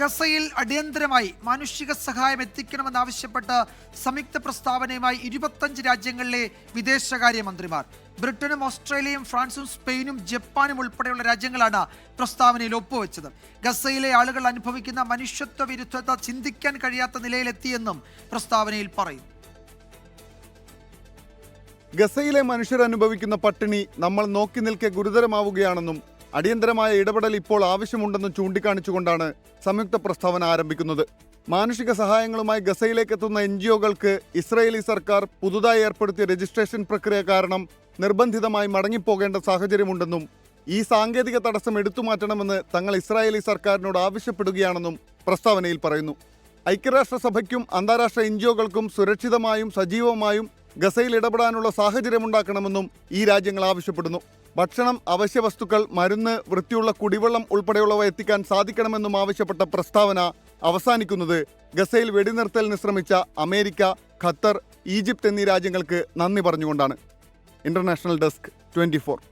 ഗസയിൽ അടിയന്തരമായി മാനുഷിക സഹായം എത്തിക്കണമെന്നാവശ്യപ്പെട്ട് സംയുക്ത പ്രസ്താവനയുമായി 25 രാജ്യങ്ങളിലെ വിദേശകാര്യമന്ത്രിമാർ. ബ്രിട്ടനും ഓസ്ട്രേലിയയും ഫ്രാൻസും സ്പെയിനും ജപ്പാനും ഉൾപ്പെടെയുള്ള രാജ്യങ്ങളാണ് പ്രസ്താവനയിൽ ഒപ്പുവെച്ചത്. ഗസയിലെ ആളുകൾ അനുഭവിക്കുന്ന മനുഷ്യത്വ വിരുദ്ധത ചിന്തിക്കാൻ കഴിയാത്ത നിലയിലെത്തിയെന്നും പ്രസ്താവനയിൽ പറയും. ഗസയിലെ മനുഷ്യർ അനുഭവിക്കുന്ന പട്ടിണി നമ്മൾ നോക്കി നിൽക്കെ ഗുരുതരമാവുകയാണെന്നും അടിയന്തരമായ ഇടപെടൽ ഇപ്പോൾ ആവശ്യമുണ്ടെന്നും ചൂണ്ടിക്കാണിച്ചുകൊണ്ടാണ് സംയുക്ത പ്രസ്താവന ആരംഭിക്കുന്നത്. മാനുഷിക സഹായങ്ങളുമായി ഗസയിലേക്ക് എത്തുന്ന NGOകൾക്ക് ഇസ്രായേലി സർക്കാർ പുതുതായി ഏർപ്പെടുത്തിയ രജിസ്ട്രേഷൻ പ്രക്രിയ കാരണം നിർബന്ധിതമായി മടങ്ങിപ്പോകേണ്ട സാഹചര്യമുണ്ടെന്നും ഈ സാങ്കേതിക തടസ്സം എടുത്തുമാറ്റണമെന്ന് തങ്ങൾ ഇസ്രായേലി സർക്കാരിനോട് ആവശ്യപ്പെടുകയാണെന്നും പ്രസ്താവനയിൽ പറയുന്നു. ഐക്യരാഷ്ട്രസഭയ്ക്കും അന്താരാഷ്ട്ര NGOകൾക്കും സുരക്ഷിതമായും സജീവമായും ഗസയിൽ ഇടപെടാനുള്ള സാഹചര്യമുണ്ടാക്കണമെന്നും ഈ രാജ്യങ്ങൾ ആവശ്യപ്പെടുന്നു. ഭക്ഷണം, അവശ്യവസ്തുക്കൾ, മരുന്ന്, വൃത്തിയുള്ള കുടിവെള്ളം ഉൾപ്പെടെയുള്ളവ എത്തിക്കാൻ സാധിക്കണമെന്നും ആവശ്യപ്പെട്ട പ്രസ്താവന അവസാനിക്കുന്നത് ഗസയിൽ വെടിനിർത്തലിന് ശ്രമിച്ച അമേരിക്ക, ഖത്തർ, ഈജിപ്ത് എന്നീ രാജ്യങ്ങൾക്ക് നന്ദി പറഞ്ഞുകൊണ്ടാണ്. International desk 24.